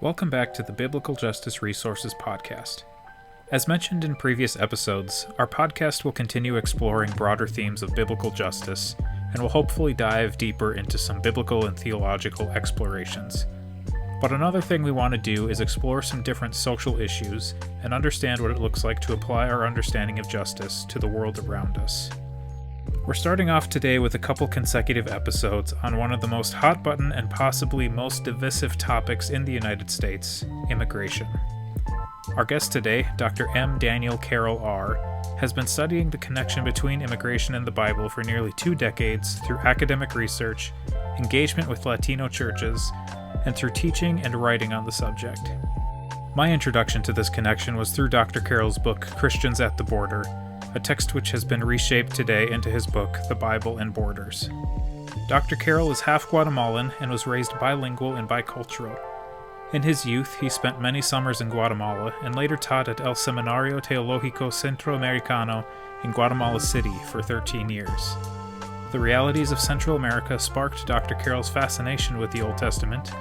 Welcome back to the Biblical Justice Resources Podcast. As mentioned in previous episodes, our podcast will continue exploring broader themes of biblical justice and will hopefully dive deeper into some biblical and theological explorations. But another thing we want to do is explore some different social issues and understand what it looks like to apply our understanding of justice to the world around us. We're starting off today with a couple consecutive episodes on one of the most hot-button and possibly most divisive topics in the United States, immigration. Our guest today, Dr. M. Daniel Carroll R., has been studying the connection between immigration and the Bible for nearly 2 decades through academic research, engagement with Latino churches, and through teaching and writing on the subject. My introduction to this connection was through Dr. Carroll's book, Christians at the Border, a text which has been reshaped today into his book, The Bible and Borders. Dr. Carroll is half Guatemalan and was raised bilingual and bicultural. In his youth, he spent many summers in Guatemala and later taught at El Seminario Teológico Centroamericano in Guatemala City for 13 years. The realities of Central America sparked Dr. Carroll's fascination with the Old Testament,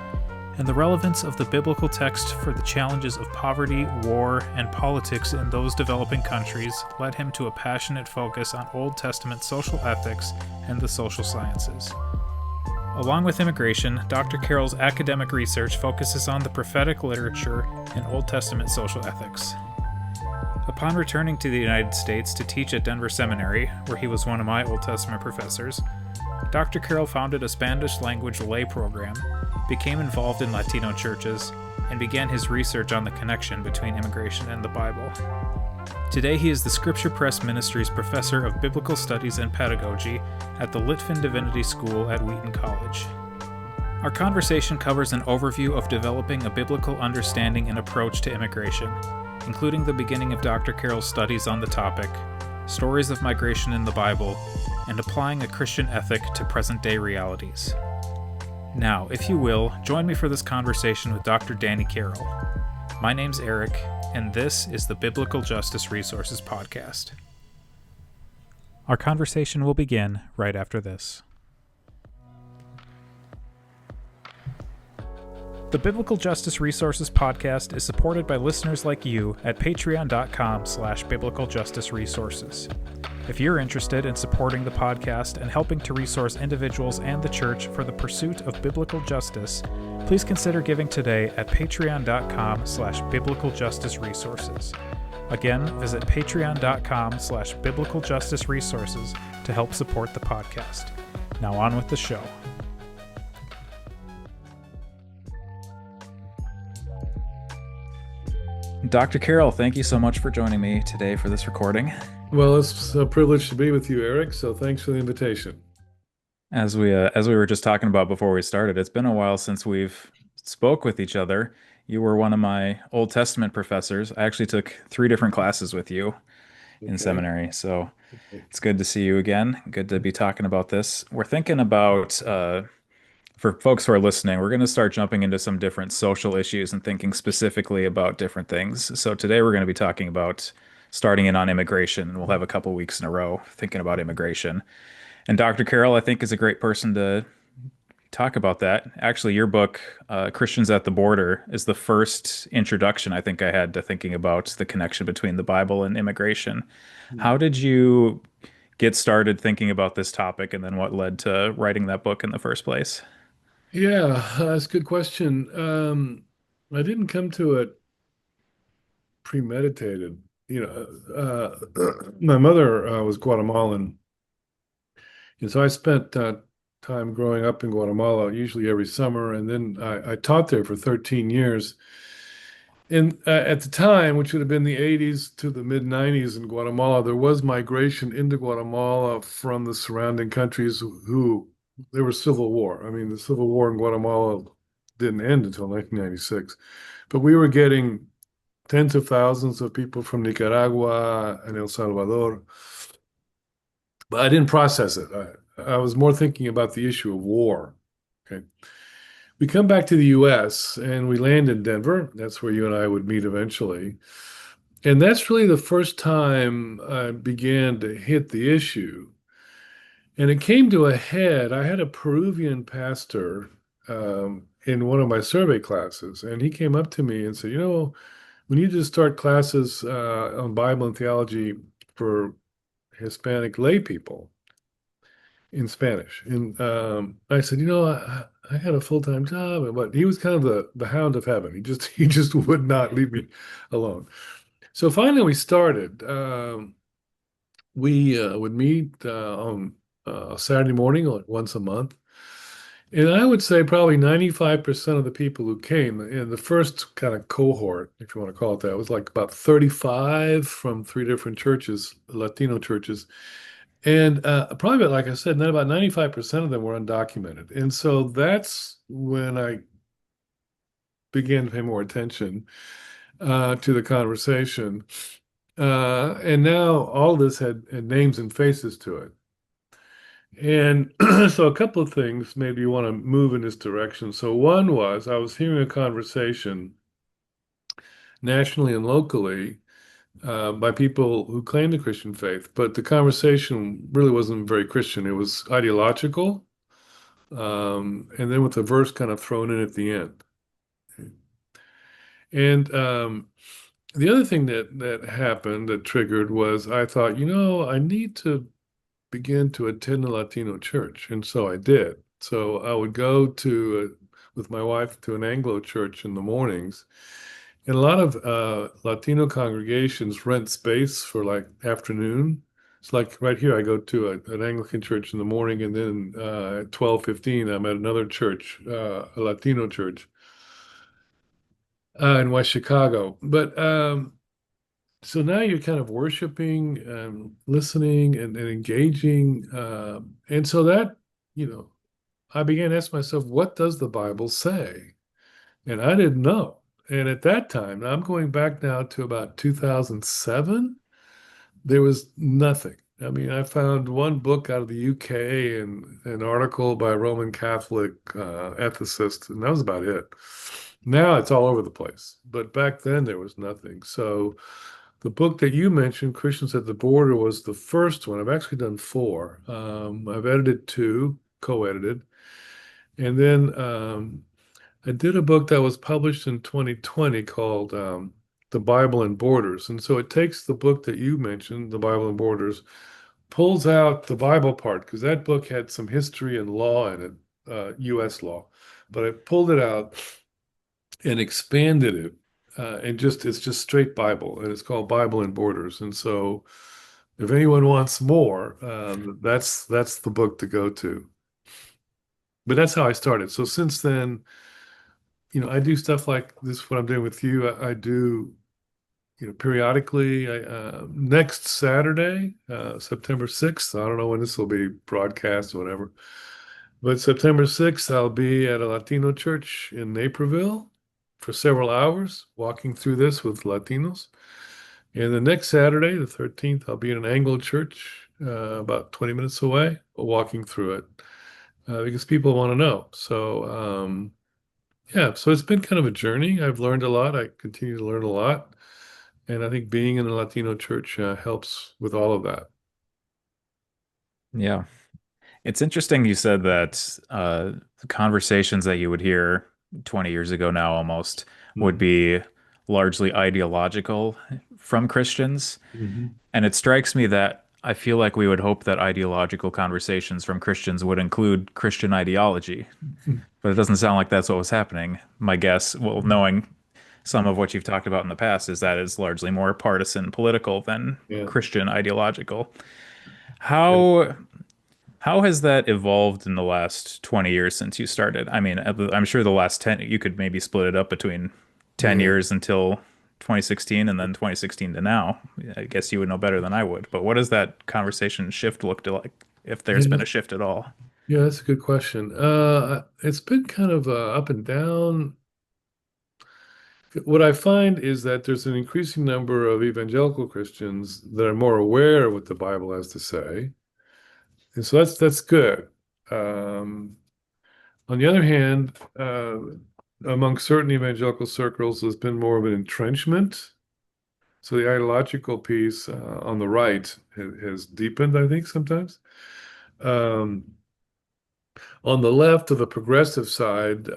and the relevance of the biblical text for the challenges of poverty, war, and politics in those developing countries led him to a passionate focus on Old Testament social ethics and the social sciences. Along with immigration, Dr. Carroll's academic research focuses on the prophetic literature and Old Testament social ethics. Upon returning to the United States to teach at Denver Seminary, where he was one of my Old Testament professors, Dr. Carroll founded a Spanish-language lay program, became involved in Latino churches, and began his research on the connection between immigration and the Bible. Today he is the Scripture Press Ministries Professor of Biblical Studies and Pedagogy at the Litvin Divinity School at Wheaton College. Our conversation covers an overview of developing a biblical understanding and approach to immigration, including the beginning of Dr. Carroll's studies on the topic, stories of migration in the Bible, and applying a Christian ethic to present-day realities. Now, if you will, join me for this conversation with Dr. Danny Carroll. My name's Eric, and this is the Biblical Justice Resources Podcast. Our conversation will begin right after this. The Biblical Justice Resources Podcast is supported by listeners like you at patreon.com/biblicaljusticeresources. If you're interested in supporting the podcast and helping to resource individuals and the church for the pursuit of biblical justice, please consider giving today at patreon.com/biblicaljusticeresources. Again, visit patreon.com/biblicaljusticeresources to help support the podcast. Now on with the show. Dr. Carroll, thank you so much for joining me today for this recording. Well, it's a privilege to be with you, Eric, so thanks for the invitation. As we were just talking about before we started, it's been a while since we've spoke with each other. You were one of my Old Testament professors. I actually took 3 different classes with you in seminary, so it's good to see you again. Good to be talking about this. We're thinking about, for folks who are listening, we're going to start jumping into some different social issues and thinking specifically about different things. So today we're going to be talking about starting in on immigration, and we'll have a couple weeks in a row thinking about immigration. And Dr. Carroll, I think, is a great person to talk about that. Actually, your book, Christians at the Border, is the first introduction I think I had to thinking about the connection between the Bible and immigration. How did you get started thinking about this topic, and then what led to writing that book in the first place? Yeah, that's a good question. I didn't come to it premeditated. My mother was Guatemalan, and so I spent time growing up in Guatemala, usually every summer, and then I taught there for 13 years. And at the time, which would have been the 80s to the mid-90s in Guatemala, there was migration into Guatemala from the surrounding countries there was civil war. I mean, the civil war in Guatemala didn't end until 1996, but we were getting tens of thousands of people from Nicaragua and El Salvador. But I didn't process it. I was more thinking about the issue of war. Okay. We come back to the US and we land in Denver. That's where you and I would meet eventually. And that's really the first time I began to hit the issue. And it came to a head. I had a Peruvian pastor in one of my survey classes, and he came up to me and said, we need to start classes on Bible and theology for Hispanic lay people in Spanish. And I said, I had a full-time job, but he was kind of the hound of heaven. He just would not leave me alone. So finally, we started. We would meet on Saturday morning, like once a month. And I would say probably 95% of the people who came in the first kind of cohort, if you want to call it that, was like about 35 from three different churches, Latino churches. And probably, like I said, then about 95% of them were undocumented. And so that's when I began to pay more attention to the conversation. And now all this had names and faces to it. And so a couple of things maybe you want to move in this direction. So one was I was hearing a conversation nationally and locally by people who claim the Christian faith, but the conversation really wasn't very Christian. It was ideological, and then with a verse kind of thrown in at the end. And the other thing that happened that triggered was I thought, I need to begin to attend a Latino church. And so I did. So I would go with my wife to an Anglo church in the mornings. And a lot of Latino congregations rent space for like afternoon. It's like right here, I go to an Anglican church in the morning, and then at 12:15, I'm at another church, a Latino church in West Chicago. But so now you're kind of worshiping, listening, and engaging. And so that, you know, I began to ask myself, what does the Bible say? And I didn't know. And at that time, I'm going back now to about 2007, there was nothing. I mean, I found one book out of the UK and an article by a Roman Catholic ethicist, and that was about it. Now it's all over the place. But back then, there was nothing. So the book that you mentioned, Christians at the Border, was the first one. I've actually done four. I've edited two, co-edited. And then I did a book that was published in 2020 called The Bible and Borders. And so it takes the book that you mentioned, The Bible and Borders, pulls out the Bible part, because that book had some history and law in it, US law. But I pulled it out and expanded it. And it's just straight Bible, and it's called Bible and Borders. And so if anyone wants more, that's the book to go to. But that's how I started. So since then, I do stuff like this, what I'm doing with you. I do, periodically. Next Saturday, September 6th, I don't know when this will be broadcast or whatever, but September 6th, I'll be at a Latino church in Naperville for several hours, walking through this with Latinos. And the next Saturday, the 13th, I'll be in an Anglo church about 20 minutes away, walking through it because people want to know. So, yeah, so it's been kind of a journey. I've learned a lot. I continue to learn a lot. And I think being in a Latino church helps with all of that. Yeah. It's interesting you said that the conversations that you would hear 20 years ago now almost would Mhm. be largely ideological from Christians. Mhm. And it strikes me that I feel like we would hope that ideological conversations from Christians would include Christian ideology, but it doesn't sound like that's what was happening. My guess, well, knowing some of what you've talked about in the past, is that it's largely more partisan political than Yeah. Christian ideological. Yeah. How how has that evolved in the last 20 years since you started? I mean, I'm sure the last 10, you could maybe split it up between 10 Yeah. years until 2016 and then 2016 to now. I guess you would know better than I would. But what does that conversation shift look like, if there's been Yeah. a shift at all? Yeah, that's a good question. It's been kind of up and down. What I find is that there's an increasing number of evangelical Christians that are more aware of what the Bible has to say. And so that's good. Um, on the other hand, among certain evangelical circles, there's been more of an entrenchment. So the ideological piece on the right has deepened, I think, sometimes. Um, On the left of the progressive side,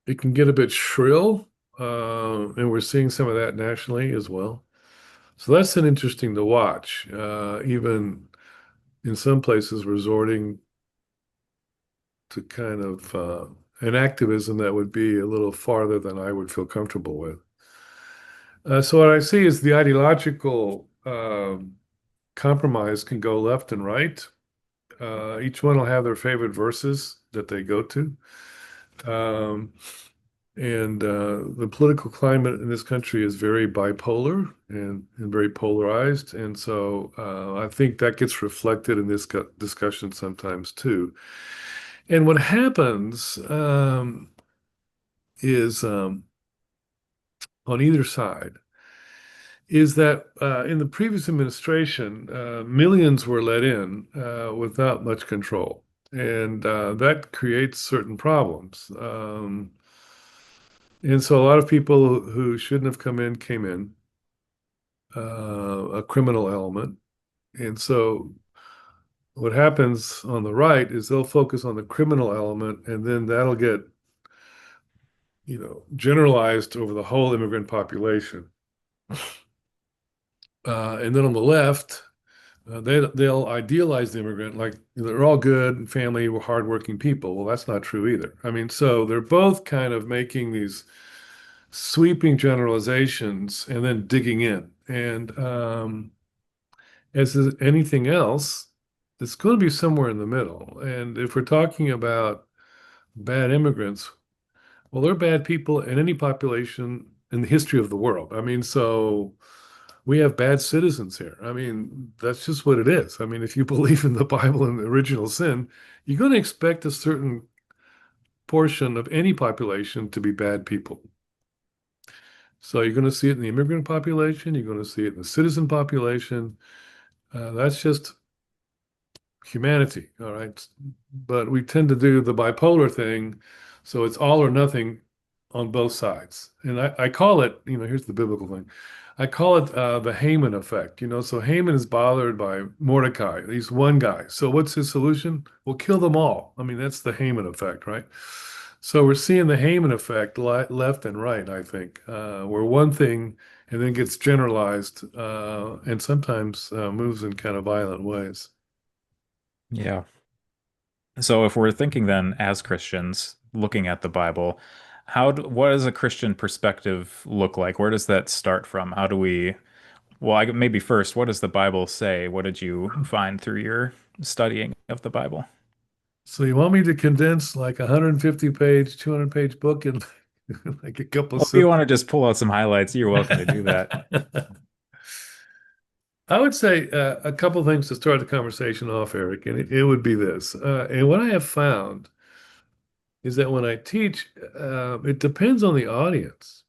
it can get a bit shrill, and we're seeing some of that nationally as well. So that's an interesting to watch, even in some places resorting to kind of an activism that would be a little farther than I would feel comfortable with. So what I see is the ideological compromise can go left and right. Each one will have their favorite verses that they go to. Um, and the political climate in this country is very bipolar and very polarized. And so I think that gets reflected in this discussion sometimes too. And what happens is on either side is that in the previous administration, millions were let in without much control. And that creates certain problems. And so a lot of people who shouldn't have come in came in, a criminal element. And so what happens on the right is they'll focus on the criminal element, and then that'll get, generalized over the whole immigrant population. And then on the left, they'll idealize the immigrant like they're all good and family, hardworking people. Well, that's not true either. I mean, so they're both kind of making these sweeping generalizations and then digging in. And as is anything else, it's going to be somewhere in the middle. And if we're talking about bad immigrants, well, they're bad people in any population in the history of the world. I mean, so we have bad citizens here. I mean, that's just what it is. I mean, if you believe in the Bible and the original sin, you're going to expect a certain portion of any population to be bad people. So you're going to see it in the immigrant population, you're going to see it in the citizen population. That's just humanity, all right? But we tend to do the bipolar thing, so it's all or nothing on both sides. And I call it, here's the biblical thing. I call it the Haman effect. So Haman is bothered by Mordecai. He's one guy. So what's his solution? Well, kill them all. I mean, that's the Haman effect, right? So we're seeing the Haman effect left and right, I think, where one thing and then gets generalized and sometimes moves in kind of violent ways. Yeah. So if we're thinking then as Christians, looking at the Bible, what does a Christian perspective look like? Where does that start from? How do we, well, maybe first, what does the Bible say? What did you find through your studying of the Bible? So you want me to condense like a 150 page, 200-page book in like a couple of Well, if you simple. want to just pull out some highlights, you're welcome to do that. I would say a couple things to start the conversation off, Eric, and it would be this. And what I have found is that when I teach, it depends on the audience.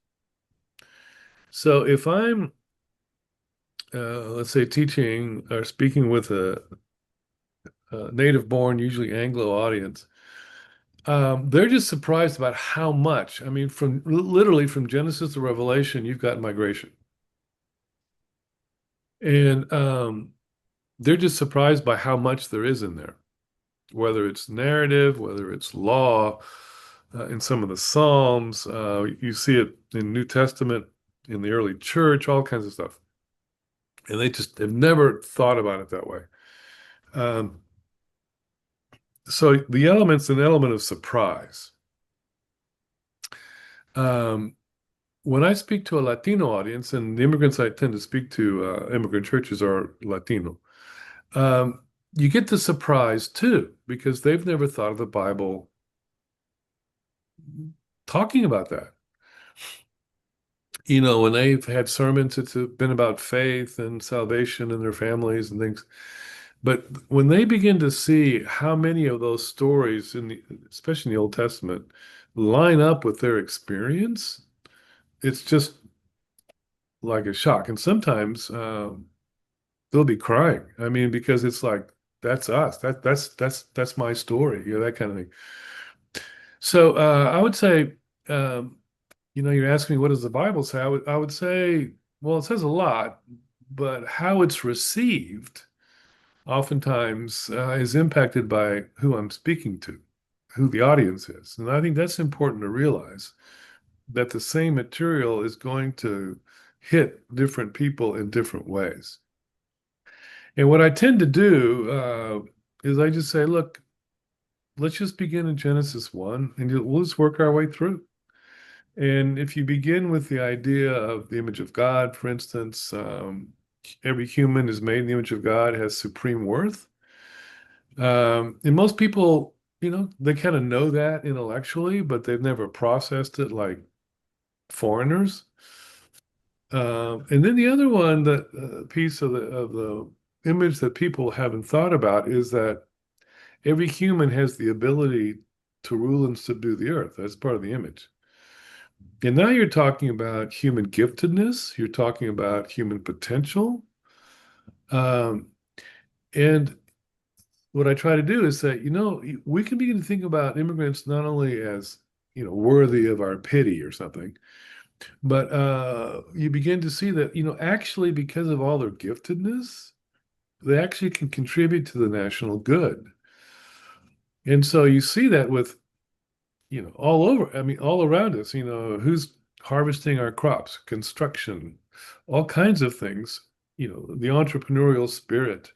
So if I'm, let's say, teaching or speaking with a native-born, usually Anglo audience, they're just surprised about how much. I mean, from literally from Genesis to Revelation, you've got migration. And they're just surprised by how much there is in there, whether it's narrative, whether it's law, in some of the Psalms. You see it in New Testament, in the early church, all kinds of stuff. And they just have never thought about it that way. Um, so the element's an element of surprise. Um, when I speak to a Latino audience, and the immigrants I tend to speak to, immigrant churches are Latino, um, you get the surprise too, because they've never thought of the Bible talking about that. When they've had sermons, it's been about faith and salvation and their families and things. But when they begin to see how many of those stories, especially in the Old Testament, line up with their experience, it's just like a shock. And sometimes they'll be crying. I mean, because it's like that's us. That's my story. That kind of thing. So I would say, you're asking me what does the Bible say? I would say, well, it says a lot, but how it's received oftentimes is impacted by who I'm speaking to, who the audience is. And I think that's important to realize that the same material is going to hit different people in different ways. And what I tend to do is I just say, look, let's just begin in Genesis 1 and we'll just work our way through. And if you begin with the idea of the image of God, for instance, every human is made in the image of God, has supreme worth. And most people, they kind of know that intellectually, but they've never processed it like foreigners. And then the other one, that piece of the image that people haven't thought about is that every human has the ability to rule and subdue the earth. That's part of the image. And now you're talking about human giftedness, you're talking about human potential. Um, and what I try to do is say, we can begin to think about immigrants not only as, worthy of our pity or something, but you begin to see that, actually because of all their giftedness, they actually can contribute to the national good. And so you see that with, all over, I mean, all around us, who's harvesting our crops, construction, all kinds of things, the entrepreneurial spirit,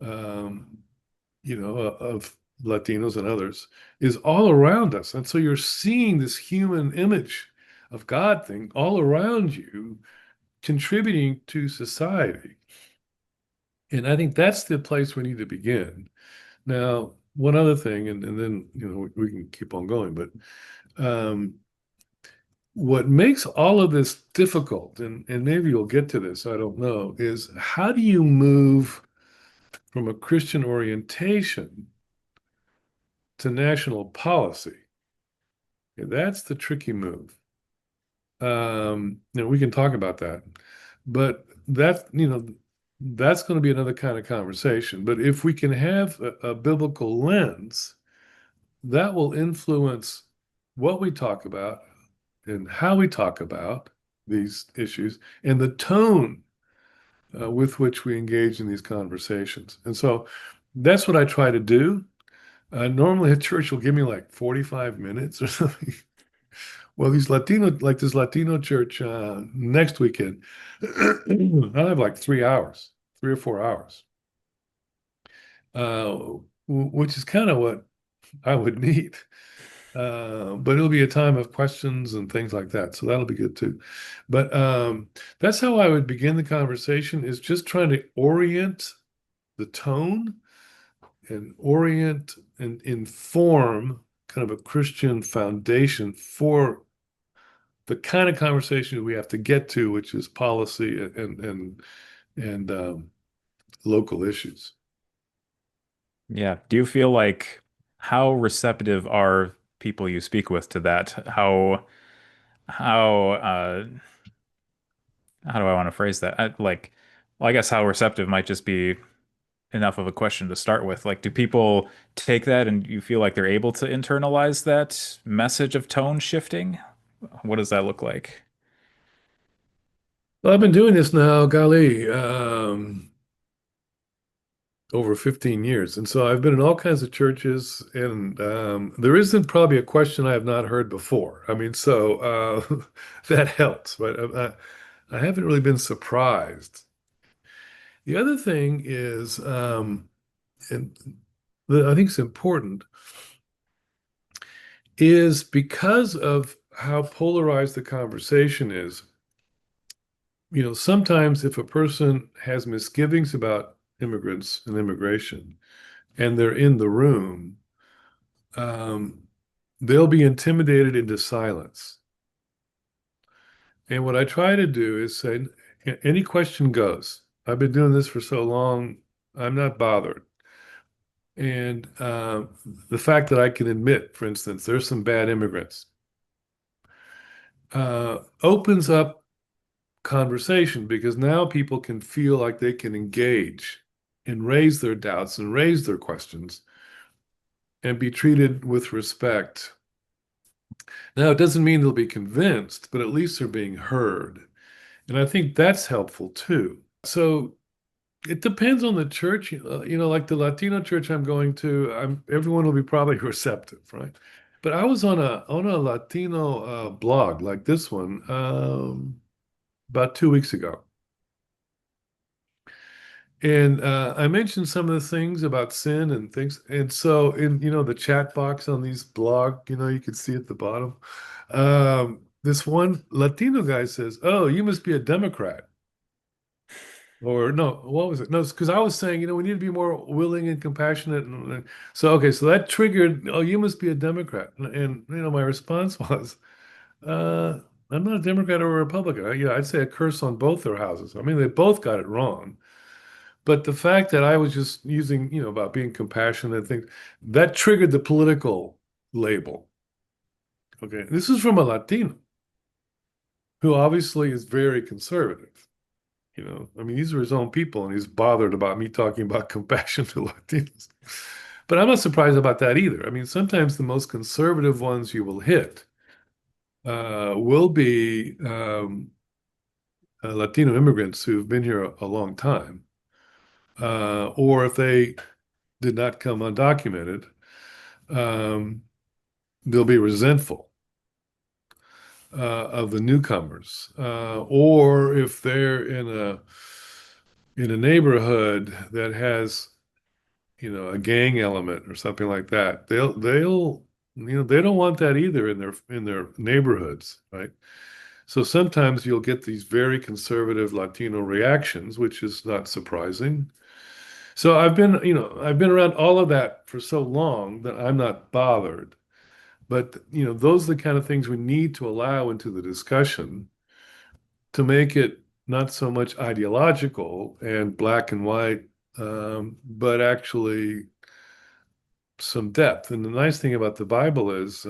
um, of Latinos and others is all around us. And so you're seeing this human image of God thing all around you, contributing to society. And I think that's the place we need to begin. Now, one other thing, and then we can keep on going, but um, what makes all of this difficult, and maybe you'll get to this, I don't know, is how do you move from a Christian orientation to national policy? And that's the tricky move. We can talk about that, but that's going to be another kind of conversation. But if we can have a biblical lens, that will influence what we talk about and how we talk about these issues and the tone with which we engage in these conversations. And so that's what I try to do. Normally, a church will give me like 45 minutes or something. Well, this Latino church next weekend, I'll have like 3 hours, 3 or 4 hours, uh, which is kind of what I would need. But it'll be a time of questions and things like that. So that'll be good too. But that's how I would begin the conversation is just trying to orient the tone and orient and inform kind of a Christian foundation for the kind of conversation we have to get to, which is policy and local issues. Yeah. Do you feel like how receptive are people you speak with to that? How how do I want to phrase that? Well, I guess how receptive might just be enough of a question to start with. Like, do people take that and you feel like they're able to internalize that message of tone shifting? What does that look like? Well, I've been doing this now, golly, over 15 years. And so I've been in all kinds of churches, and there isn't probably a question I have not heard before. I mean, so that helps, but I haven't really been surprised. The other thing is, and that I think is important, is because of how polarized the conversation is, sometimes if a person has misgivings about immigrants and immigration and they're in the room, um, they'll be intimidated into silence. And what I try to do is say, any question goes. I've been doing this for so long, I'm not bothered. And the fact that I can admit, for instance, there's some bad immigrants, opens up conversation because now people can feel like they can engage and raise their doubts and raise their questions and be treated with respect. Now, it doesn't mean they'll be convinced, but at least they're being heard. And I think that's helpful too. So It depends on the church. Like the Latino church I'm going to, everyone will be probably receptive, right? But I was on a Latino blog like this one about 2 weeks ago. And I mentioned some of the things about sin and things. And so in, the chat box on these blog, you can see at the bottom, this one Latino guy says, "Oh, you must be a Democrat." Or no, what was it? No, because I was saying, we need to be more willing and compassionate. So, okay, so that triggered, "Oh, you must be a Democrat." And my response was, uh, I'm not a Democrat or a Republican. I'd say a curse on both their houses. I mean, they both got it wrong. But the fact that I was just using, about being compassionate and things, that triggered the political label. Okay. This is from a Latino who obviously is very conservative. I mean, these are his own people, and he's bothered about me talking about compassion to Latinos. But I'm not surprised about that either. I mean, sometimes the most conservative ones you will hit will be Latino immigrants who've been here a long time, or if they did not come undocumented, um, they'll be resentful of the newcomers, or if they're in a neighborhood that has a gang element or something like that, they don't want that either in their neighborhoods, right? So sometimes you'll get these very conservative Latino reactions, which is not surprising. So I've been around all of that for so long that I'm not bothered. But those are the kind of things we need to allow into the discussion to make it not so much ideological and black and white, but actually some depth. And the nice thing about the Bible is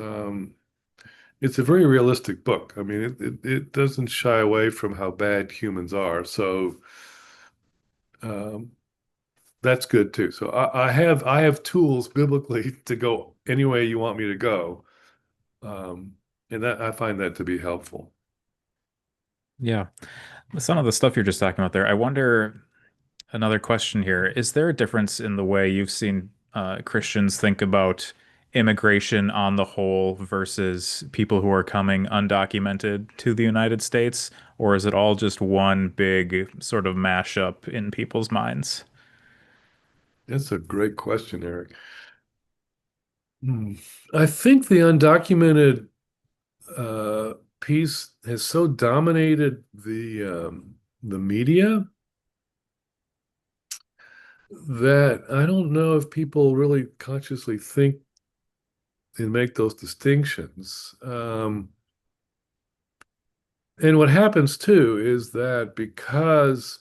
it's a very realistic book. I mean, it doesn't shy away from how bad humans are. So um, that's good too. So I have tools biblically to go any way you want me to go. Um, and that I find that to be helpful. Yeah. Some of the stuff you're just talking about there, I wonder, another question here, is there a difference in the way you've seen Christians think about immigration on the whole versus people who are coming undocumented to the United States? Or is it all just one big sort of mashup in people's minds? That's a great question, Eric. Hmm. I think the undocumented piece has so dominated the media that I don't know if people really consciously think and make those distinctions. And what happens too is that because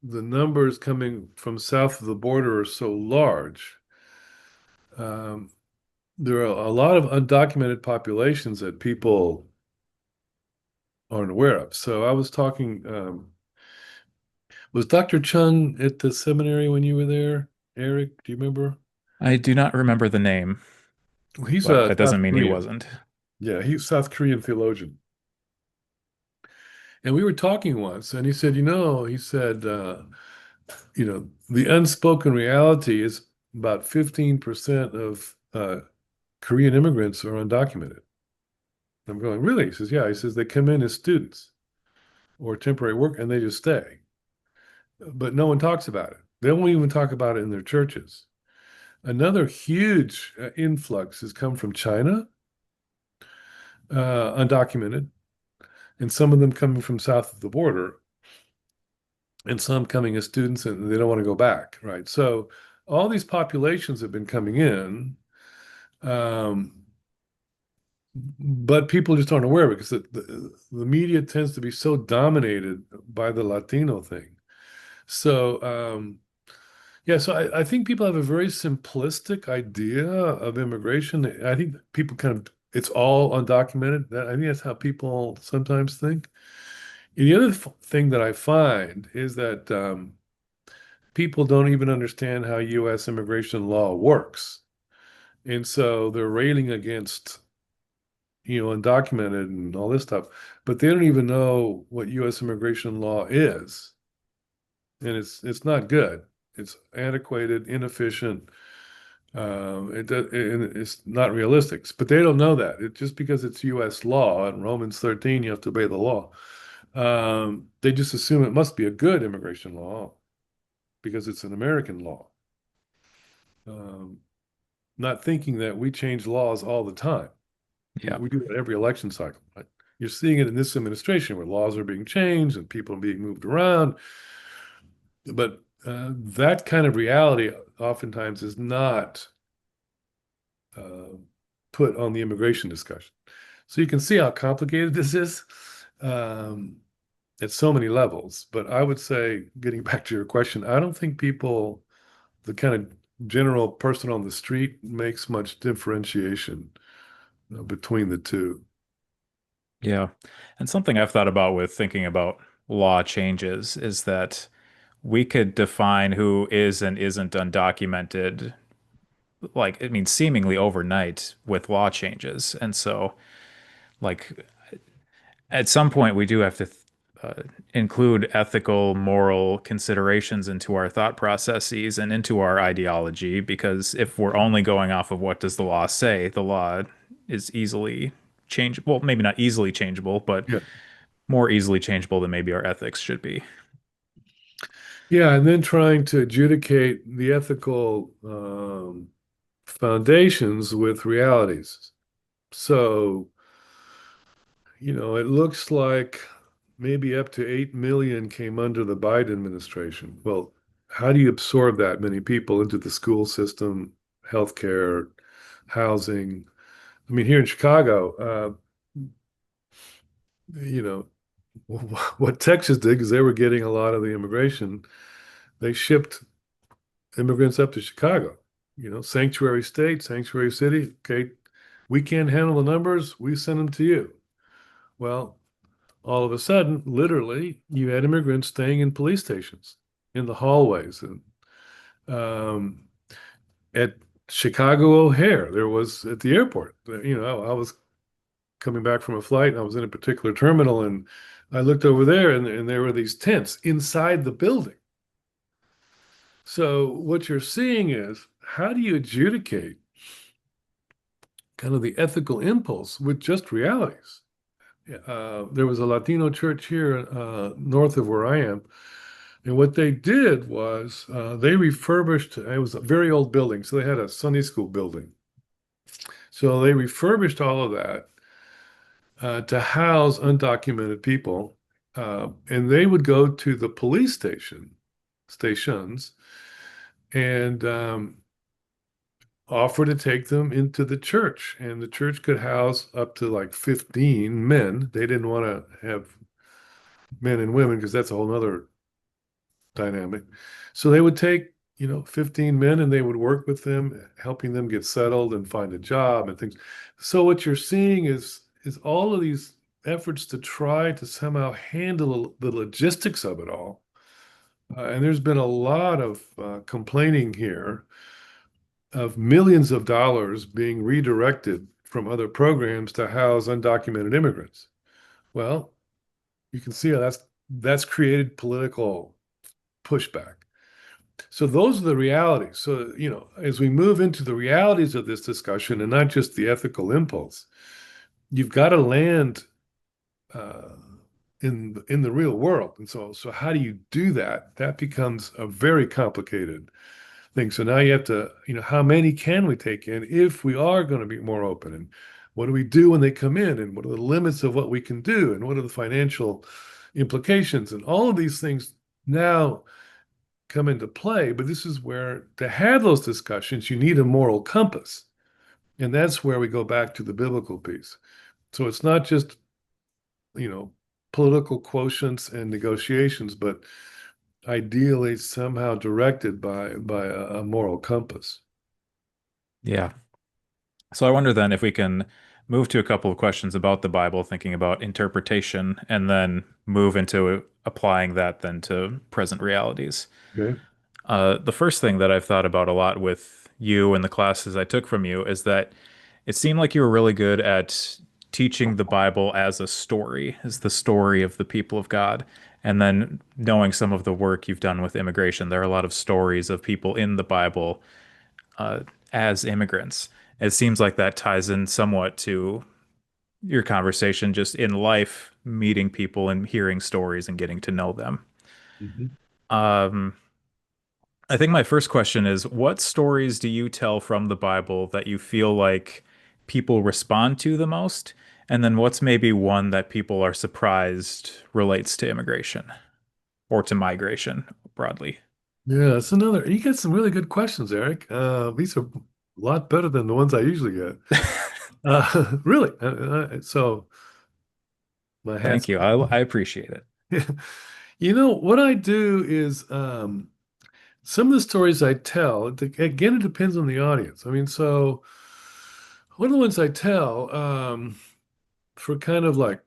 the numbers coming from south of the border are so large, um, there are a lot of undocumented populations that people aren't aware of. So I was talking, was Dr. Chung at the seminary when you were there? Eric, do you remember? I do not remember the name, He's but a that doesn't South mean he Korean. wasn't. Yeah, he's a South Korean theologian. And we were talking once, and he said, the unspoken reality is about 15% of Korean immigrants are undocumented. I'm going, really? He says, yeah. He says they come in as students or temporary work and they just stay. But no one talks about it. They won't even talk about it in their churches. Another huge influx has come from China, undocumented, and some of them coming from south of the border, and some coming as students and they don't want to go back, right? So all these populations have been coming in, um, but people just aren't aware because the media tends to be so dominated by the Latino thing. So yeah, so I think people have a very simplistic idea of immigration. I think people kind of, it's all undocumented. I think that's how people sometimes think. And the other thing that I find is that people don't even understand how U.S. immigration law works. And so they're railing against, undocumented and all this stuff, but they don't even know what U.S. immigration law is. and it's not good. It's antiquated, inefficient. It's not realistic. But they don't know that. Just because it's U.S. law and Romans 13, you have to obey the law. They just assume it must be a good immigration law because it's an American law. Um, Not thinking that we change laws all the time. Yeah. We do that every election cycle, right? You're seeing it in this administration where laws are being changed and people are being moved around. But that kind of reality oftentimes is not uh, put on the immigration discussion. So you can see how complicated this is um, at so many levels. But I would say, getting back to your question, I don't think people, the kind of general person on the street, makes much differentiation between the two. Yeah. And something I've thought about with thinking about law changes is that we could define who is and isn't undocumented, like, I mean, seemingly overnight with law changes. And so, like, at some point, we do have to include ethical, moral considerations into our thought processes and into our ideology, because if we're only going off of what does the law say, the law is easily changeable. Well, maybe not easily changeable, but Yeah. more easily changeable than maybe our ethics should be. Yeah. And then trying to adjudicate the ethical foundations with realities. So, it looks like maybe up to 8 million came under the Biden administration. Well, how do you absorb that many people into the school system, healthcare, housing? I mean, here in Chicago, you know, what Texas did, because they were getting a lot of the immigration, they shipped immigrants up to Chicago, sanctuary state, sanctuary city. Okay, we can't handle the numbers, we send them to you. Well, all of a sudden, literally, you had immigrants staying in police stations, in the hallways, and um, at Chicago O'Hare. There was at the airport. I was coming back from a flight, and I was in a particular terminal, and I looked over there, and there were these tents inside the building. So what you're seeing is, how do you adjudicate kind of the ethical impulse with just realities? There was a Latino church here north of where I am. And what they did was they refurbished, it was a very old building. So they had a Sunday school building. So they refurbished all of that to house undocumented people. And they would go to the police stations, and offer to take them into the church. And the church could house up to like 15 men. They didn't want to have men and women because that's a whole other dynamic. So they would take, 15 men, and they would work with them, helping them get settled and find a job and things. So what you're seeing is all of these efforts to try to somehow handle the logistics of it all. And there's been a lot of complaining here of millions of dollars being redirected from other programs to house undocumented immigrants. Well, you can see how that's created political pushback. So those are the realities. So, as we move into the realities of this discussion and not just the ethical impulse, you've got to land uh, in the real world. And so how do you do that? That becomes a very complicated thing. So now you have to, how many can we take in if we are going to be more open? And what do we do when they come in? And what are the limits of what we can do? And what are the financial implications? And all of these things now come into play. But this is where, to have those discussions, you need a moral compass. And that's where we go back to the biblical piece. So it's not just, you know, political quotients and negotiations, but ideally somehow directed by a moral compass. Yeah. So I wonder then if we can move to a couple of questions about the Bible, thinking about interpretation, and then move into applying that then to present realities. Okay. The first thing that I've thought about a lot with you and the classes I took from you is that it seemed like you were really good at teaching the Bible as a story, as the story of the people of God. And then knowing some of the work you've done with immigration, there are a lot of stories of people in the Bible uh, as immigrants. It seems like that ties in somewhat to your conversation just in life, meeting people and hearing stories and getting to know them. Mhm. Um, I think my first question is, what stories do you tell from the Bible that you feel like people respond to the most? And then what's maybe one that people are surprised relates to immigration or to migration broadly? Yeah, that's another. You get some really good questions, Eric. These are a lot better than the ones I usually get. Really. So my Thank hat's. you. I appreciate it. You know, what I do is some of the stories I tell, again, it depends on the audience. I mean, so one of the ones I tell for kind of like,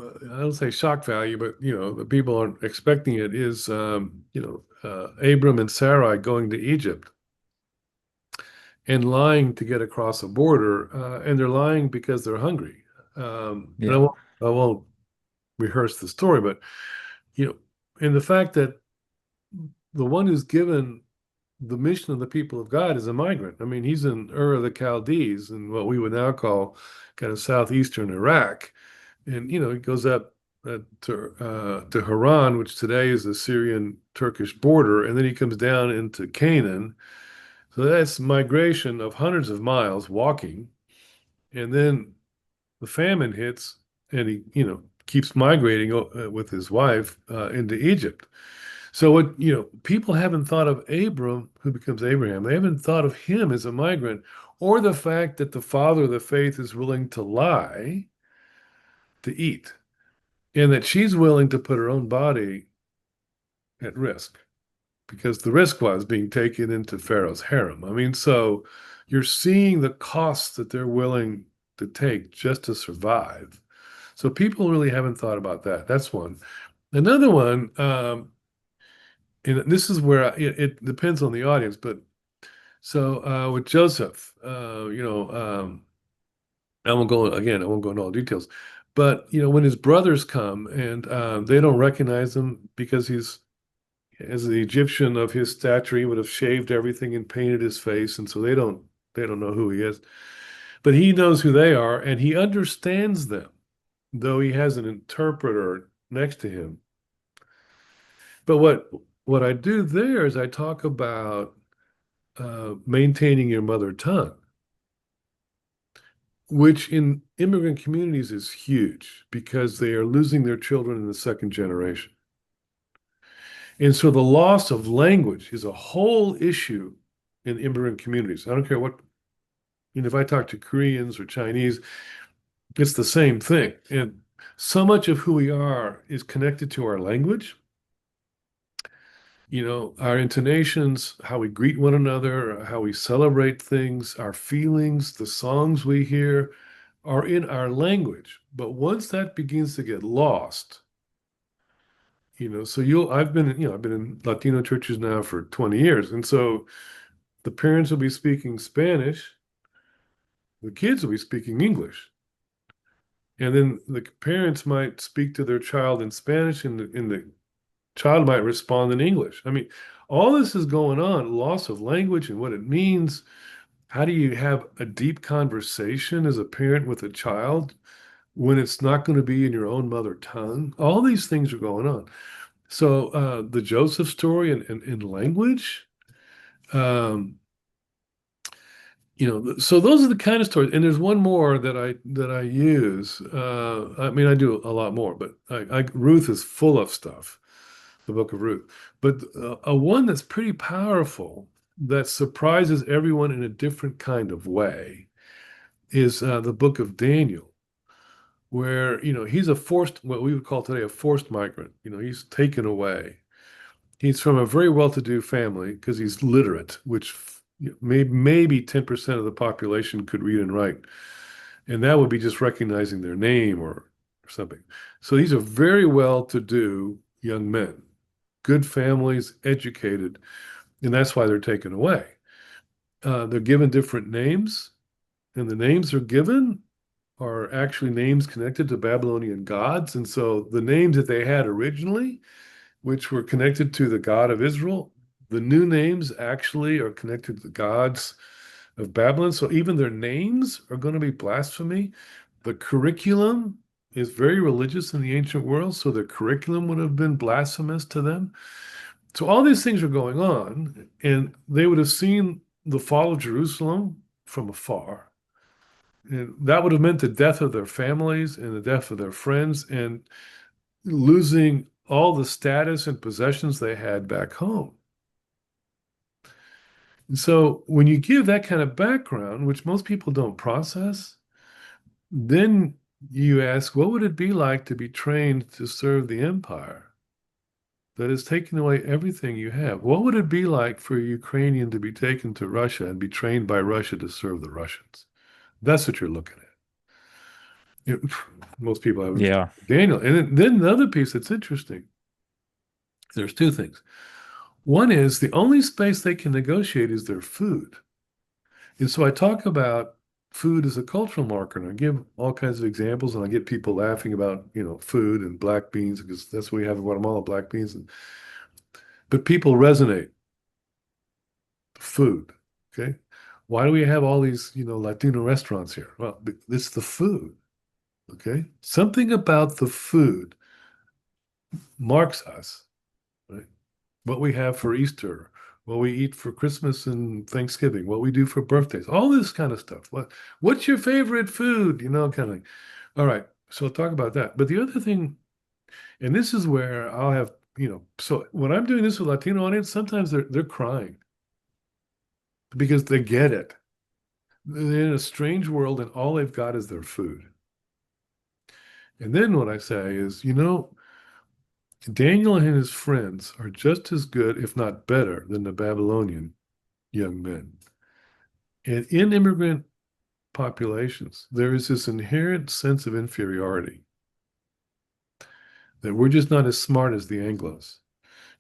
I don't say shock value, but the people aren't expecting it is, Abram and Sarai going to Egypt and lying to get across a border, and they're lying because they're hungry. And Yeah. I won't rehearse the story, but you know, and the fact that the one who's given the mission of the people of God is a migrant. I mean, he's in Ur of the Chaldees in what we would now call kind of southeastern Iraq, and he goes up to Haran, which today is the Syrian-Turkish border, and then he comes down into Canaan. So that's migration of hundreds of miles walking, and then the famine hits, and he keeps migrating with his wife into Egypt. So what, people haven't thought of Abram, who becomes Abraham. They haven't thought of him as a migrant, or the fact that the father of the faith is willing to lie to eat, and that she's willing to put her own body at risk because the risk was being taken into Pharaoh's harem. I mean, so you're seeing the costs that they're willing to take just to survive. So people really haven't thought about that. That's one. Another one, and this is where it depends on the audience, but so with Joseph, I won't go again. I won't go into all details, but when his brothers come and they don't recognize him because he's as the Egyptian of his stature, he would have shaved everything and painted his face, and so they don't know who he is, but he knows who they are, and he understands them, though he has an interpreter next to him. But what I do there is I talk about maintaining your mother tongue, which in immigrant communities is huge because they are losing their children in the second generation. And so the loss of language is a whole issue in immigrant communities. I don't care what, if I talk to Koreans or Chinese, it's the same thing. And so much of who we are is connected to our language, our intonations, how we greet one another, how we celebrate things, our feelings, the songs we hear are in our language. But once that begins to get lost, so I've been in Latino churches now for 20 years. And so the parents will be speaking Spanish, the kids will be speaking English. And then the parents might speak to their child in Spanish, and the child might respond in English. I mean, all this is going on, loss of language and what it means. How do you have a deep conversation as a parent with a child when it's not going to be in your own mother tongue? All these things are going on. So the Joseph story and language, um, so those are the kind of stories. And there's one more that I use. I mean, I do a lot more, but Ruth is full of stuff, the book of Ruth. But a one that's pretty powerful that surprises everyone in a different kind of way is the book of Daniel, where he's what we would call today a forced migrant. He's taken away. He's from a very well-to-do family because he's literate, which maybe 10% of the population could read and write. And that would be just recognizing their name or something. So these are very well-to-do young men, good families, educated, and that's why they're taken away. They're given different names, and the names are given are actually names connected to Babylonian gods. And so the names that they had originally, which were connected to the God of Israel, the new names actually are connected to the gods of Babylon. So even their names are going to be blasphemy. The curriculum is very religious in the ancient world, so the curriculum would have been blasphemous to them. So all these things are going on, and they would have seen the fall of Jerusalem from afar. And that would have meant the death of their families and the death of their friends and losing all the status and possessions they had back home. And so when you give that kind of background, which most people don't process, then you ask, what would it be like to be trained to serve the empire that is taking away everything you have? What would it be like for a Ukrainian to be taken to Russia and be trained by Russia to serve the Russians? That's what you're looking at. Most people haven't. Yeah. Daniel. And then the other piece that's interesting, there's two things. One is the only space they can negotiate is their food. And so I talk about food as a cultural marker, and I give all kinds of examples, and I get people laughing about, food and black beans, because that's what we have in Guatemala, black beans. But people resonate. Food, okay? Why do we have all these, Latino restaurants here? Well, it's the food, okay? Something about the food marks us, right? What we have for Easter, what we eat for Christmas and Thanksgiving, what we do for birthdays, all this kind of stuff. What's your favorite food? Kind of thing. All right, so I'll talk about that. But the other thing, and this is where I'll have, so when I'm doing this with Latino audience, sometimes they're crying because they get it. They're in a strange world and all they've got is their food. And then what I say is, Daniel and his friends are just as good, if not better, than the Babylonian young men. And in immigrant populations, there is this inherent sense of inferiority that we're just not as smart as the Anglos.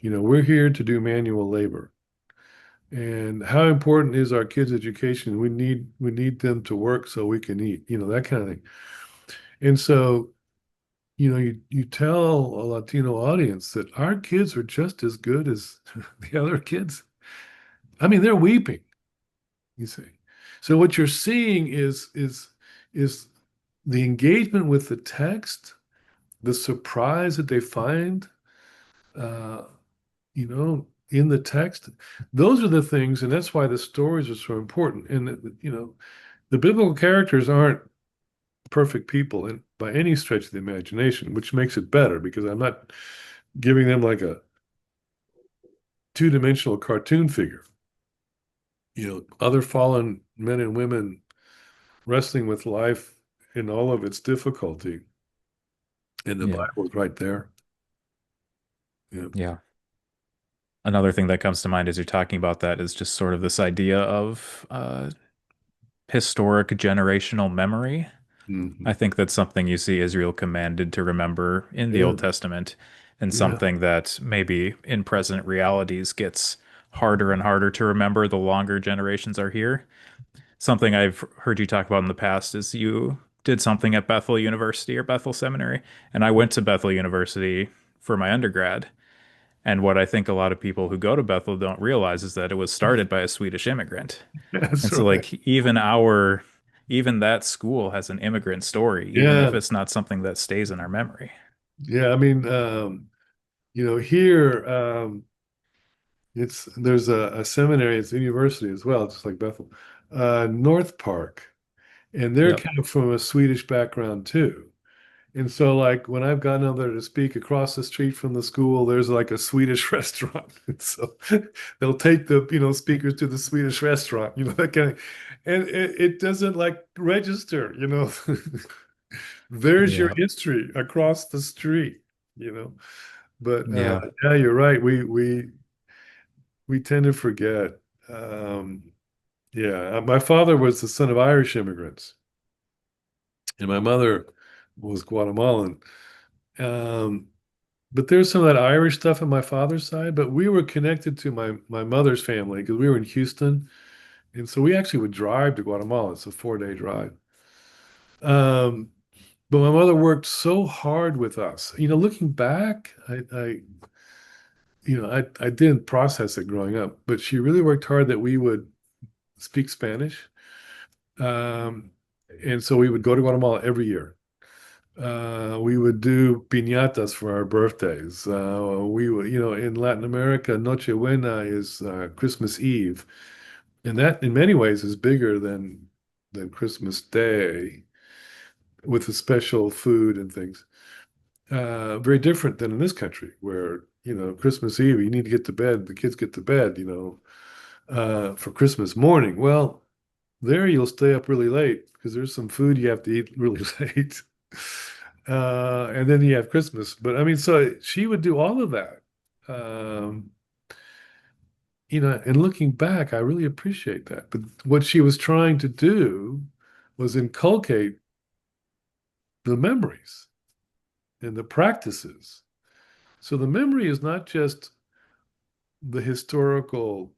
We're here to do manual labor. And how important is our kids' education? We need them to work so we can eat, that kind of thing. And so, you tell a Latino audience that our kids are just as good as the other kids. I mean, they're weeping, you see. So what you're seeing is the engagement with the text, the surprise that they find, uh, in the text. Those are the things, and that's why the stories are so important. And the biblical characters aren't perfect people by any stretch of the imagination, which makes it better because I'm not giving them like a two-dimensional cartoon figure. Other fallen men and women wrestling with life in all of its difficulty. And the Yeah. Bible is right there. Yeah. Yeah. Another thing that comes to mind as you're talking about that is just sort of this idea of historic generational memory. I Mhm. think that's something you see Israel commanded to remember in the Yeah. Old Testament, and Yeah. something that maybe in present realities gets harder and harder to remember the longer generations are here. Something I've heard you talk about in the past is you did something at Bethel University or Bethel Seminary, and I went to Bethel University for my undergrad. And what I think a lot of people who go to Bethel don't realize is that it was started by a Swedish immigrant. That's And so right. like even that school has an immigrant story, even if Yeah. it's not something that stays in our memory. Yeah. I mean, here, there's a seminary, it's a university as well, just like Bethel, North Park, and they're Yep. kind of from a Swedish background too. And so, like, when I've gone over there to speak across the street from the school, there's like a Swedish restaurant. And so they'll take the, speakers to the Swedish restaurant, that kind of, and it doesn't like register. There's your Yeah. history. Across the street. But Yeah. yeah, you're right. We tend to forget. Um, yeah, my father was the son of Irish immigrants, and my mother was Guatemalan. Um, but there's some of that Irish stuff on my father's side, but we were connected to my mother's family because we were in Houston. And so we actually would drive to Guatemala. It's a 4-day drive. Um, but my mother worked so hard with us. Looking back, I didn't process it growing up, but she really worked hard that we would speak Spanish. Um, and so we would go to Guatemala every year. We would do piñatas for our birthdays. We would, in Latin America, Nochebuena is Christmas Eve, and that, in many ways, is bigger than Christmas Day with the special food and things. Very different than in this country, where Christmas Eve you need to get to bed. The kids get to bed, for Christmas morning. Well, there you'll stay up really late because there's some food you have to eat really late. And then you have Christmas. But I mean, so she would do all of that. Um, and looking back, I really appreciate that. But what she was trying to do was inculcate the memories and the practices. So the memory is not just the historical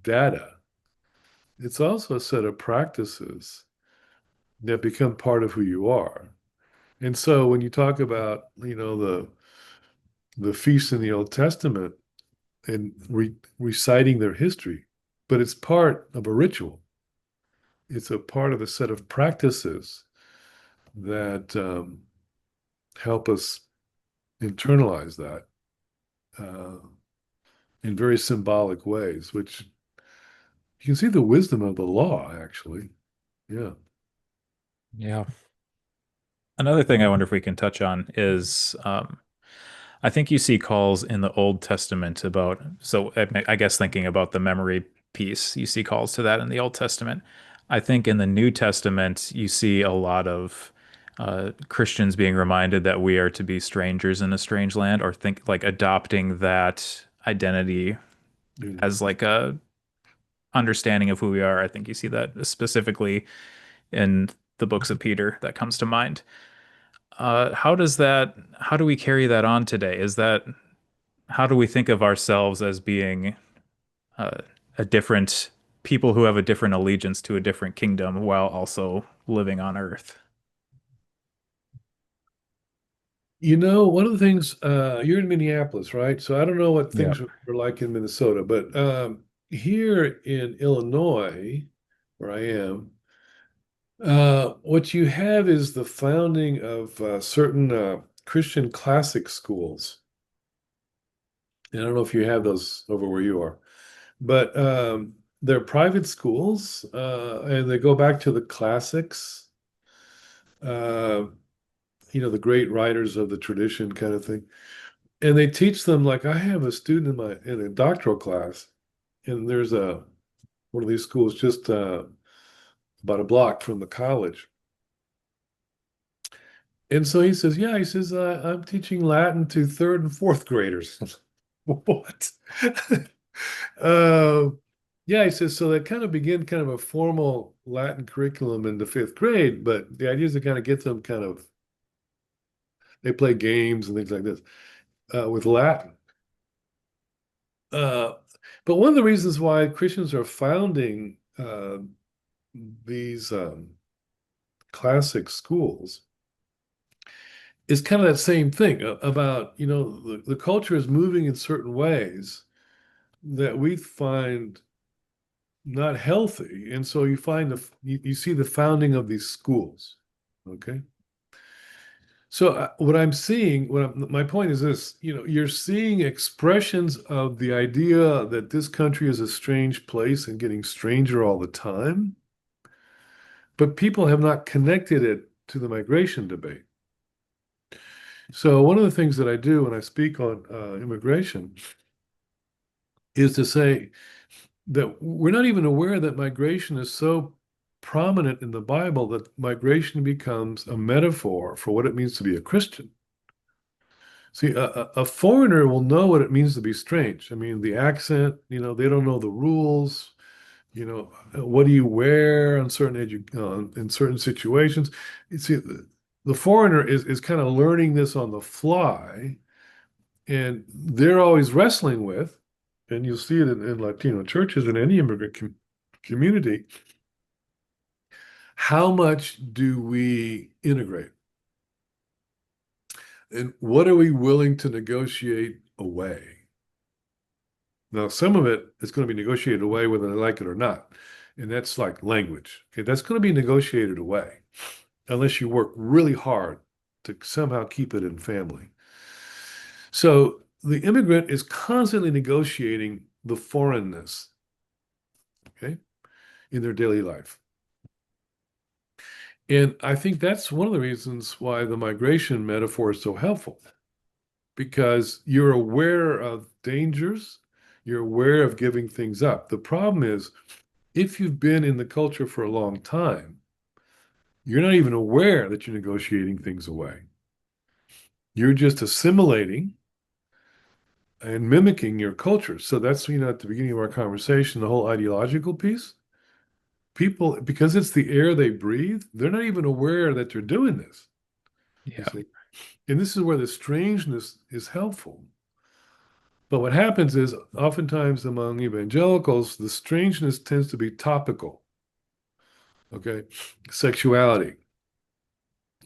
data, it's also a set of practices that become part of who you are. And so when you talk about, the feasts in the Old Testament and reciting their history, but it's part of a ritual. It's a part of a set of practices that help us internalize that uh, in very symbolic ways, which you can see the wisdom of the law, actually. Yeah. Yeah. Another thing I wonder if we can touch on is I think you see calls in the Old Testament about, so I guess thinking about the memory piece, you see calls to that in the Old Testament. I think in the New Testament, you see a lot of Christians being reminded that we are to be strangers in a strange land, or think like adopting that identity Mm. as like a understanding of who we are. I think you see that specifically in the books of Peter that comes to mind. How do we carry that on today? How do we think of ourselves as being uh, a different people who have a different allegiance to a different kingdom while also living on earth? One of the things, you're in Minneapolis, right? So I don't know what Yeah. things are like in Minnesota, but here in Illinois, where I am, what you have is the founding of certain Christian classic schools. And I don't know if you have those over where you are, but they're private schools, and they go back to the classics, uh, the great writers of the tradition kind of thing. And they teach them, like I have a student in a doctoral class, and there's one of these schools just about a block from the college. And so he says, yeah, he says, I'm teaching Latin to third and fourth graders. What? uh, yeah, he says, so they kind of begin kind of a formal Latin curriculum in the fifth grade, but the idea is to kind of get them they play games and things like this with Latin. Uh, but one of the reasons why Christians are founding these classic schools is kind of that same thing about, the culture is moving in certain ways that we find not healthy. And so you see the founding of these schools. Okay. So what I'm seeing, my point is this, you're seeing expressions of the idea that this country is a strange place and getting stranger all the time, but people have not connected it to the migration debate. So one of the things that I do when I speak on immigration is to say that we're not even aware that migration is so prominent in the Bible that migration becomes a metaphor for what it means to be a Christian. See, a foreigner will know what it means to be strange. I mean, the accent, they don't know the rules. What do you wear on in certain situations? You see, the foreigner is kind of learning this on the fly, and they're always wrestling with, and you'll see it in Latino churches and any immigrant community, How much do we integrate? And what are we willing to negotiate away? Now, some of it is going to be negotiated away whether they like it or not. And that's like language. Okay, that's going to be negotiated away unless you work really hard to somehow keep it in family. So the immigrant is constantly negotiating the foreignness, okay, in their daily life. And I think that's one of the reasons why the migration metaphor is so helpful, because you're aware of dangers, you're aware of giving things up. The problem is, if you've been in the culture for a long time, you're not even aware that you're negotiating things away. You're just assimilating and mimicking your culture. So that's, at the beginning of our conversation, the whole ideological piece. People, because it's the air they breathe, they're not even aware that they're doing this, you Yeah. see. And this is where the strangeness is helpful. But what happens is, oftentimes among evangelicals, the strangeness tends to be topical, okay? Sexuality,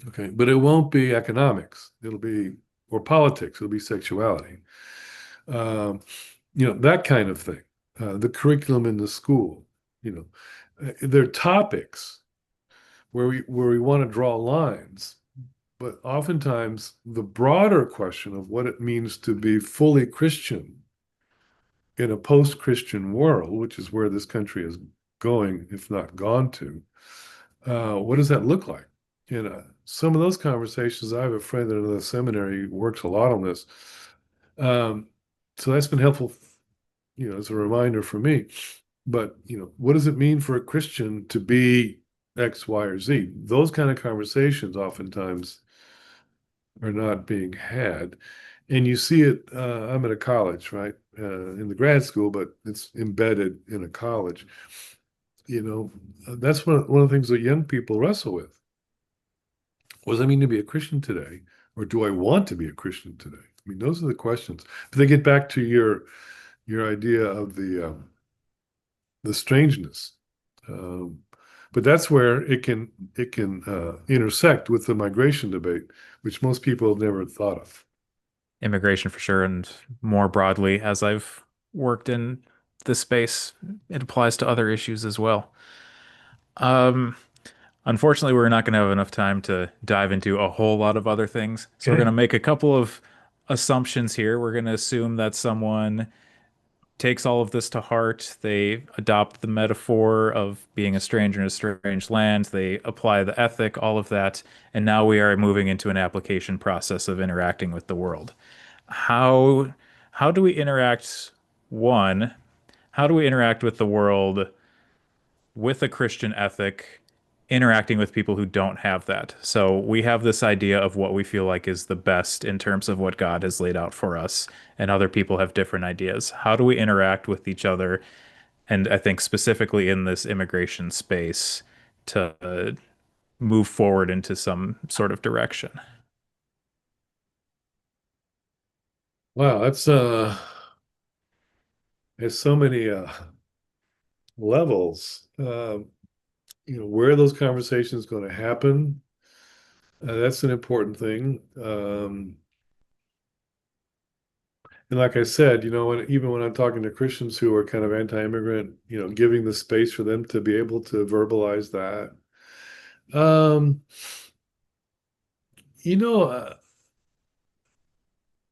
okay? But it won't be economics. It'll be, or politics, it'll be sexuality. Um, that kind of thing. The curriculum in the school, they're topics where we want to draw lines. But oftentimes, the broader question of what it means to be fully Christian in a post-Christian world, which is where this country is going, if not gone to, what does that look like? Some of those conversations, I have a friend at another seminary who works a lot on this. Um, so that's been helpful, as a reminder for me. But, what does it mean for a Christian to be X, Y, or Z? Those kind of conversations oftentimes are not being had. And you see it, I'm at a college, right? In the grad school, but it's embedded in a college. That's one of the things that young people wrestle with. What does it mean to be a Christian today? Or do I want to be a Christian today? I mean, those are the questions. But they get back to your idea of the strangeness. Um, but that's where it can intersect with the migration debate, which most people have never thought of. Immigration for sure, and more broadly, as I've worked in this space, it applies to other issues as well. Um, Unfortunately, we're not going to have enough time to dive into a whole lot of other things. So we're going to Okay. make a couple of assumptions here. We're going to assume that someone takes all of this to heart. They adopt the metaphor of being a stranger in a strange land. They apply the ethic, all of that. And now we are moving into an application process of interacting with the world. How how do we interact, one, how do we interact with the world with a Christian ethic, interacting with people who don't have that? So we have this idea of what we feel like is the best in terms of what God has laid out for us, and other people have different ideas. How do we interact with each other? And I think specifically in this immigration space to move forward into some sort of direction. Wow, there's so many levels. Where those conversations going to happen? That's an important thing. And like I said, even when I'm talking to Christians who are kind of anti-immigrant, giving the space for them to be able to verbalize that. Um, you know, uh,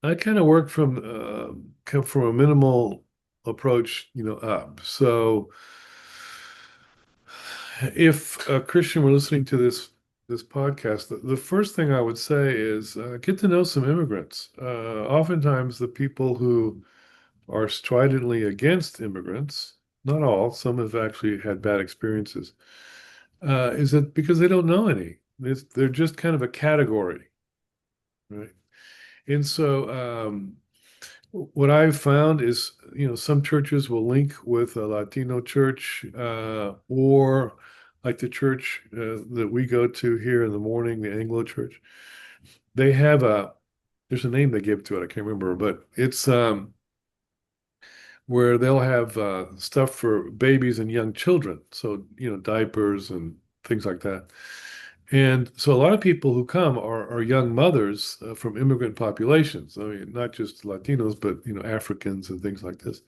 I kind of work come from a minimal approach, up. So if a Christian were listening to this podcast, the first thing I would say is get to know some immigrants. Oftentimes, the people who are stridently against immigrants, not all, some have actually had bad experiences, is that because they don't know any. They're just kind of a category, right? And so, what I've found is, some churches will link with a Latino church, or like the church that we go to here in the morning, the Anglo church. They have there's a name they give to it, I can't remember, but it's where they'll have stuff for babies and young children. So, diapers and things like that. And so a lot of people who come are young mothers from immigrant populations. I mean, not just Latinos, but Africans and things like this.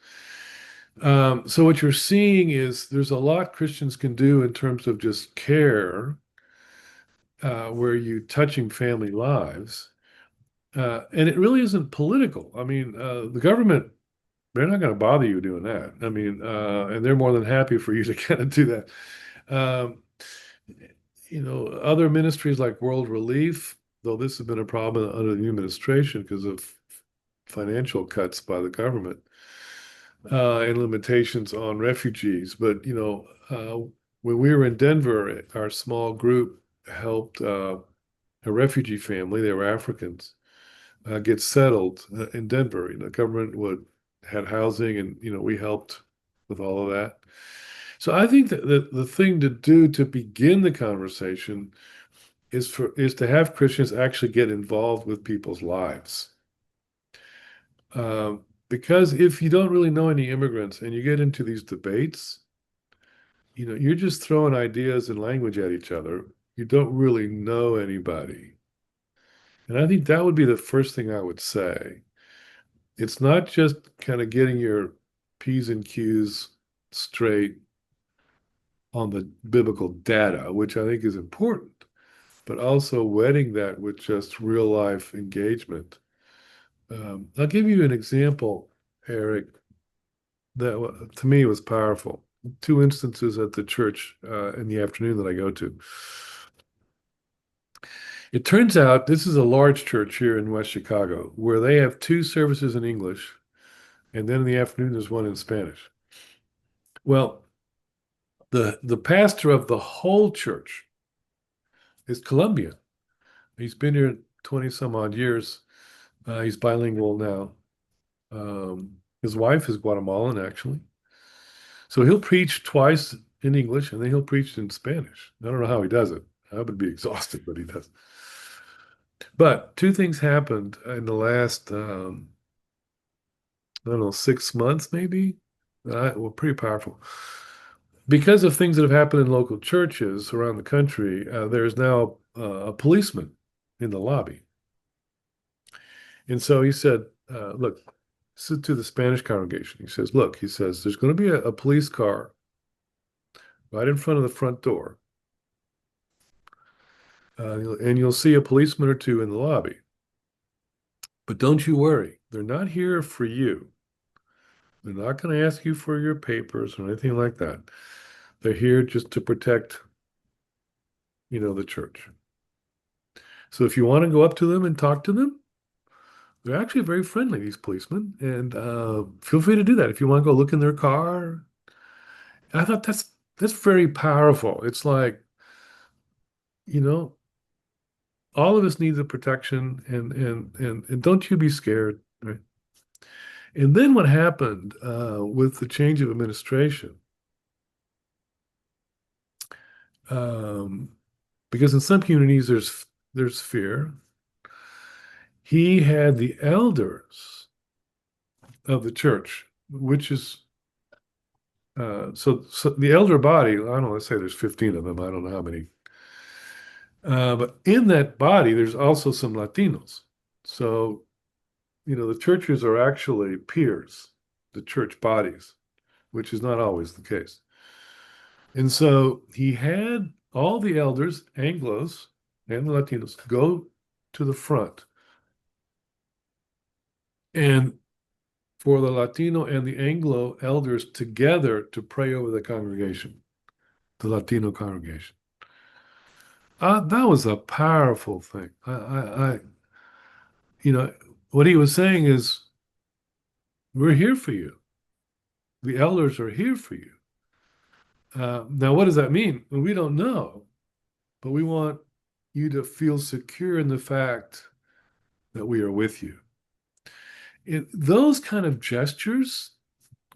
So what you're seeing is there's a lot Christians can do in terms of just care, where you touching family lives, and it really isn't political. I mean, the government, they're not going to bother you doing that. I mean, and they're more than happy for you to kind of do that. Um, Other ministries like World Relief, though this has been a problem under the new administration because of financial cuts by the government, and limitations on refugees. But, when we were in Denver, our small group helped a refugee family, they were Africans, get settled in Denver. Government would had housing, and we helped with all of that. So I think that the thing to do to begin the conversation is to have Christians actually get involved with people's lives. Because if you don't really know any immigrants and you get into these debates, you're just throwing ideas and language at each other. You don't really know anybody. And I think that would be the first thing I would say. It's not just kind of getting your P's and Q's straight on the biblical data, which I think is important, but also wedding that with just real life engagement. I'll give you an example, Eric, that to me was powerful. Two instances at the church in the afternoon that I go to. It turns out this is a large church here in West Chicago where they have two services in English, and then in the afternoon there's one in Spanish. Well, the pastor of the whole church is Colombian. He's been here 20 some odd years. He's bilingual now. His wife is Guatemalan, actually. So he'll preach twice in English and then he'll preach in Spanish. I don't know how he does it. I would be exhausted, but he does. But two things happened in the last, I don't know, 6 months maybe. Well, pretty powerful. Because of things that have happened in local churches around the country, there's now a policeman in the lobby. And so he said, look, this is to the Spanish congregation. He says, look, he says, there's going to be a police car right in front of the front door. And you'll see a policeman or two in the lobby. But don't you worry, they're not here for you. They're not going to ask you for your papers or anything like that. They're here just to protect, the church. So if you want to go up to them and talk to them, they're actually very friendly, these policemen, and feel free to do that. If you want to go look in their car, I thought that's very powerful. It's like, you know, all of us need the protection, and don't you be scared, right? And then what happened with the change of administration? Um, because in some communities there's fear. He had the elders of the church, which is so the elder body. I don't know. Let's say there's 15 of them. I don't know how many. But in that body, there's also some Latinos. So the churches are actually peers, the church bodies, which is not always the case. And so he had all the elders, Anglos and the Latinos, go to the front. And for the Latino and the Anglo elders together to pray over the congregation, the Latino congregation. That was a powerful thing. You know, what he was saying is, we're here for you. The elders are here for you. Now, what does that mean? Well, we don't know, but we want you to feel secure in the fact that we are with you. Those kind of gestures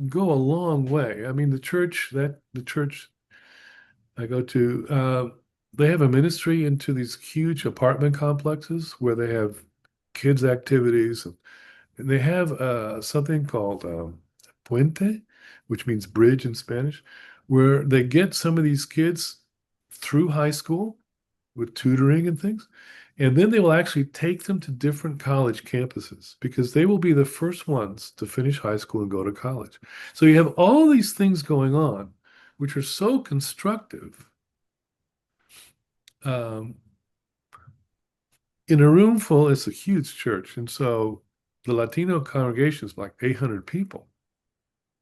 go a long way. I mean, the church I go to, they have a ministry into these huge apartment complexes where they have kids' activities, and they have something called puente, which means bridge in Spanish, where they get some of these kids through high school with tutoring and things. And then they will actually take them to different college campuses because they will be the first ones to finish high school and go to college. So you have all these things going on, which are so constructive. In a room full, it's a huge church. And so the Latino congregation is like 800 people,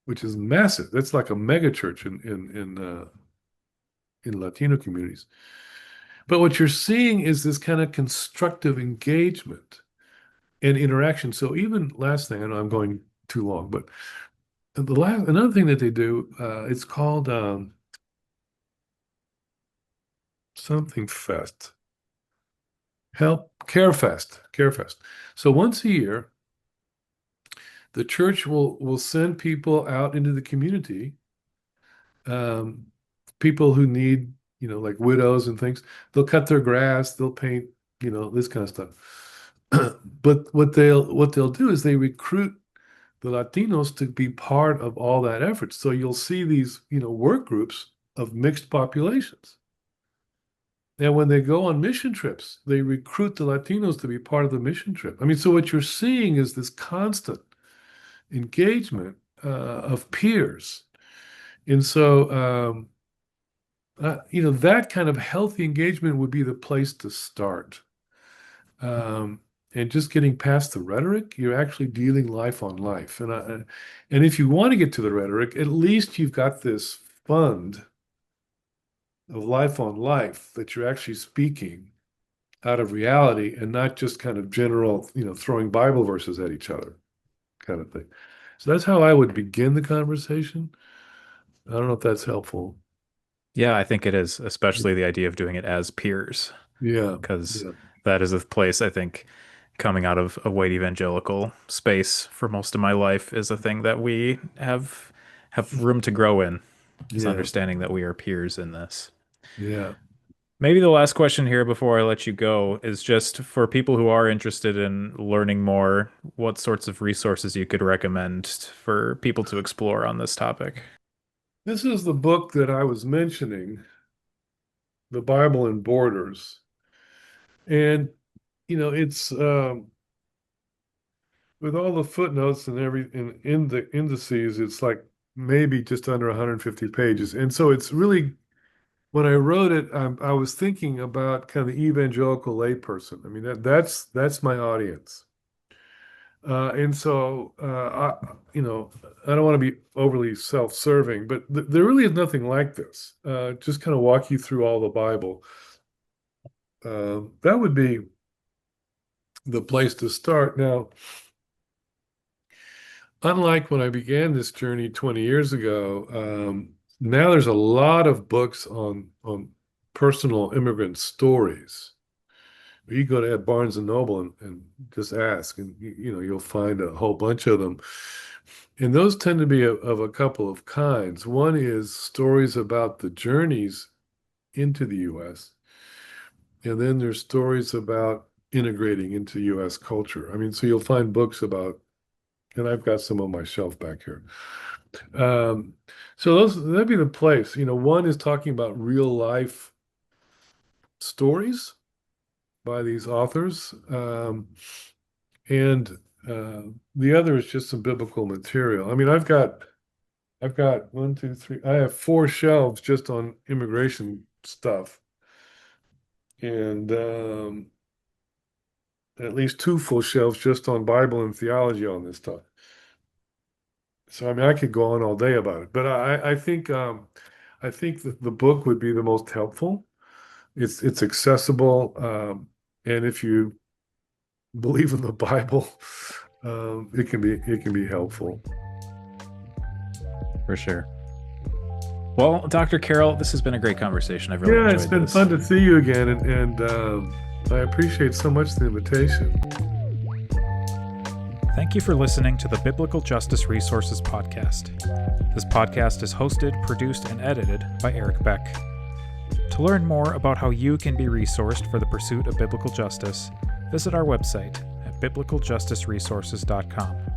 which is massive. That's like a mega church in Latino communities. But what you're seeing is this kind of constructive engagement and interaction. So even last thing, I know I'm going too long, but another thing that they do, it's called something fest. Care Fest. So once a year, the church will send people out into the community, people who need, like widows and things. They'll cut their grass, they'll paint, this kind of stuff. But what they'll do is they recruit the Latinos to be part of all that effort. So you'll see these, work groups of mixed populations. And when they go on mission trips, they recruit the Latinos to be part of the mission trip. I mean, so what you're seeing is this constant engagement of peers. And so, that kind of healthy engagement would be the place to start. And just getting past the rhetoric, you're actually dealing life on life. And if you want to get to the rhetoric, at least you've got this fund of life on life that you're actually speaking out of reality and not just kind of general, throwing Bible verses at each other kind of thing. So that's how I would begin the conversation. I don't know if that's helpful. Yeah, I think it is, especially the idea of doing it as peers, Yeah. because Yeah. that is a place I think coming out of a white evangelical space for most of my life is a thing that we have room to grow in, is Yeah. understanding that we are peers in this. Yeah. Maybe the last question here before I let you go is just for people who are interested in learning more, what sorts of resources you could recommend for people to explore on this topic? This is the book that I was mentioning, The Bible in Borders. And, it's with all the footnotes and in the indices, it's like maybe just under 150 pages. And so it's really, when I wrote it, I was thinking about kind of the evangelical layperson. I mean, that's my audience. And so, I don't want to be overly self-serving, but there really is nothing like this. Just kind of walk you through all the Bible. That would be the place to start. Now, unlike when I began this journey 20 years ago, now there's a lot of books on personal immigrant stories. You go to Barnes and Noble and just ask, and you'll find a whole bunch of them. And those tend to be of a couple of kinds. One is stories about the journeys into the U.S., and then there's stories about integrating into U.S. culture. I mean, so you'll find books about, and I've got some on my shelf back here. So that'd be the place. One is talking about real life stories by these authors. And the other is just some biblical material. I mean, I've got one, two, three. I have 4 shelves just on immigration stuff, and at least 2 full shelves just on Bible and theology on this stuff. So I mean, I could go on all day about it, but I think that the book would be the most helpful. It's accessible, and if you believe in the Bible, it can be helpful. For sure. Well, Dr. Carroll, this has been a great conversation. I've really enjoyed it's been this. fun to see you again, and I appreciate so much the invitation. Thank you for listening to the Biblical Justice Resources Podcast. This podcast is hosted, produced, and edited by Eric Beck. To learn more about how you can be resourced for the pursuit of biblical justice, visit our website at biblicaljusticeresources.com.